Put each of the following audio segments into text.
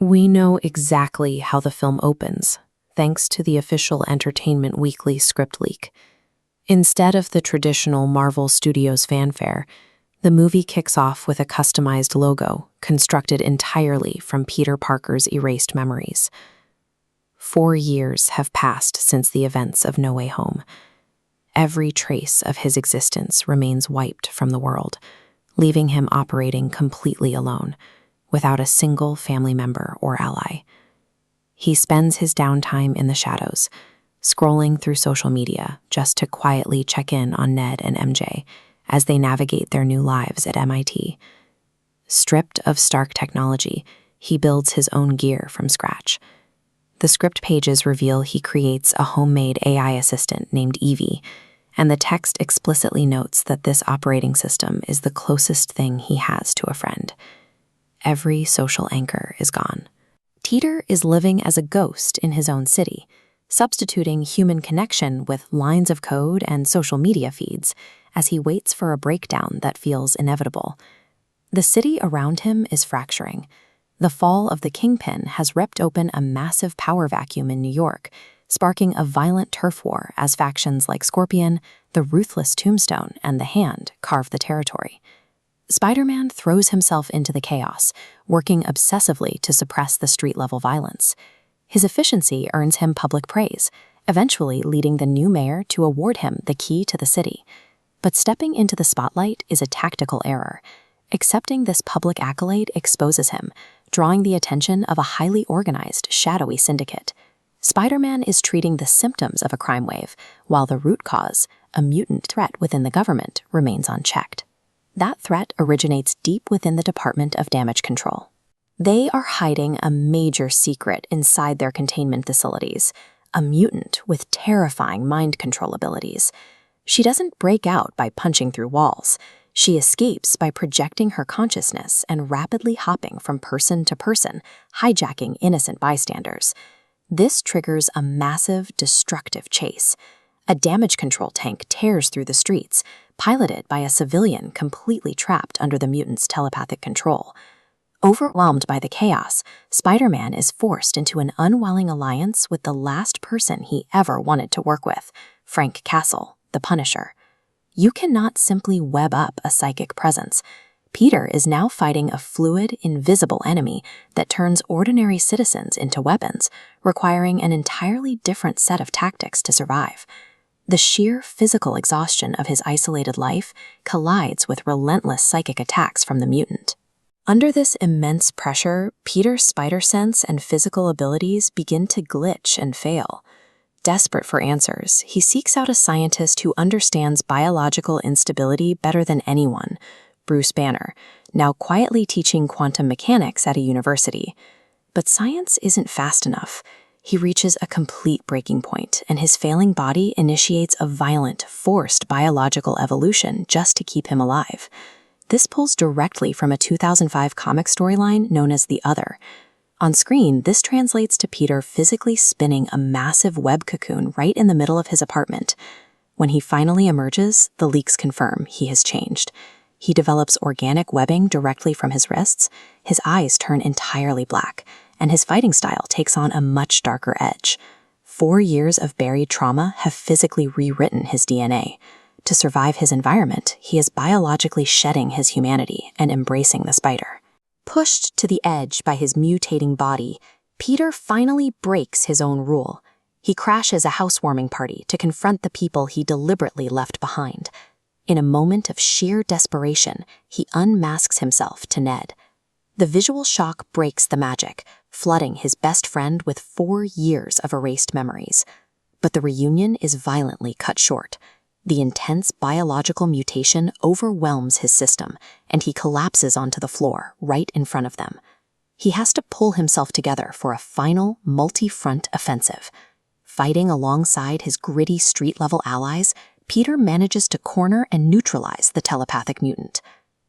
We know exactly how the film opens, thanks to the official Entertainment Weekly script leak. Instead of the traditional Marvel Studios fanfare, the movie kicks off with a customized logo constructed entirely from Peter Parker's erased memories. 4 years have passed since the events of No Way Home. Every trace of his existence remains wiped from the world, leaving him operating completely alone, without a single family member or ally. He spends his downtime in the shadows, scrolling through social media just to quietly check in on Ned and MJ as they navigate their new lives at MIT. Stripped of Stark technology, he builds his own gear from scratch. The script pages reveal he creates a homemade AI assistant named Evie, and the text explicitly notes that this operating system is the closest thing he has to a friend. Every social anchor is gone. Peter is living as a ghost in his own city, substituting human connection with lines of code and social media feeds as he waits for a breakdown that feels inevitable. The city around him is fracturing. The fall of the Kingpin has ripped open a massive power vacuum in New York, sparking a violent turf war as factions like Scorpion, the Ruthless Tombstone, and the Hand carve the territory. Spider-Man throws himself into the chaos, working obsessively to suppress the street-level violence. His efficiency earns him public praise, eventually leading the new mayor to award him the key to the city. But stepping into the spotlight is a tactical error. Accepting this public accolade exposes him, drawing the attention of a highly organized, shadowy syndicate. Spider-Man is treating the symptoms of a crime wave, while the root cause, a mutant threat within the government, remains unchecked. That threat originates deep within the Department of Damage Control. They are hiding a major secret inside their containment facilities, a mutant with terrifying mind control abilities. She doesn't break out by punching through walls. She escapes by projecting her consciousness and rapidly hopping from person to person, hijacking innocent bystanders. This triggers a massive, destructive chase. A damage control tank tears through the streets, piloted by a civilian completely trapped under the mutant's telepathic control. Overwhelmed by the chaos, Spider-Man is forced into an unwilling alliance with the last person he ever wanted to work with, Frank Castle, the Punisher. You cannot simply web up a psychic presence. Peter is now fighting a fluid, invisible enemy that turns ordinary citizens into weapons, requiring an entirely different set of tactics to survive. The sheer physical exhaustion of his isolated life collides with relentless psychic attacks from the mutant. Under this immense pressure, Peter's spider sense and physical abilities begin to glitch and fail. Desperate for answers, he seeks out a scientist who understands biological instability better than anyone, Bruce Banner, now quietly teaching quantum mechanics at a university. But science isn't fast enough. He reaches a complete breaking point, and his failing body initiates a violent, forced biological evolution just to keep him alive. This pulls directly from a 2005 comic storyline known as The Other. On screen, this translates to Peter physically spinning a massive web cocoon right in the middle of his apartment. When he finally emerges, the leaks confirm he has changed. He develops organic webbing directly from his wrists, his eyes turn entirely black, and his fighting style takes on a much darker edge. 4 years of buried trauma have physically rewritten his DNA. To survive his environment, he is biologically shedding his humanity and embracing the spider. Pushed to the edge by his mutating body, Peter finally breaks his own rule. He crashes a housewarming party to confront the people he deliberately left behind. In a moment of sheer desperation, he unmasks himself to Ned. The visual shock breaks the magic, flooding his best friend with 4 years of erased memories. But the reunion is violently cut short. The intense biological mutation overwhelms his system, and he collapses onto the floor right in front of them. He has to pull himself together for a final, multi-front offensive. Fighting alongside his gritty street-level allies, Peter manages to corner and neutralize the telepathic mutant.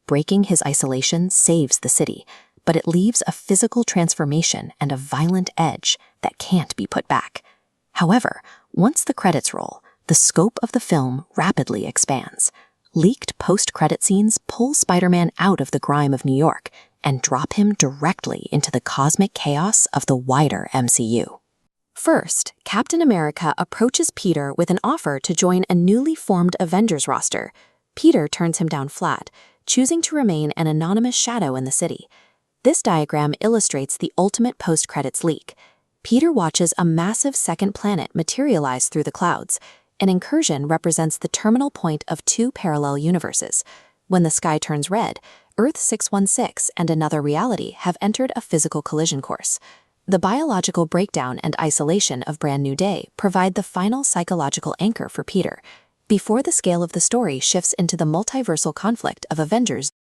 Breaking his isolation saves the city, but it leaves a physical transformation and a violent edge that can't be put back. However, once the credits roll, the scope of the film rapidly expands. Leaked post-credit scenes pull Spider-Man out of the grime of New York and drop him directly into the cosmic chaos of the wider MCU. First, Captain America approaches Peter with an offer to join a newly formed Avengers roster. Peter turns him down flat, choosing to remain an anonymous shadow in the city. This diagram illustrates the ultimate post-credits leak. Peter watches a massive second planet materialize through the clouds. An incursion represents the terminal point of two parallel universes. When the sky turns red, Earth 616 and another reality have entered a physical collision course. The biological breakdown and isolation of Brand New Day provide the final psychological anchor for Peter, before the scale of the story shifts into the multiversal conflict of Avengers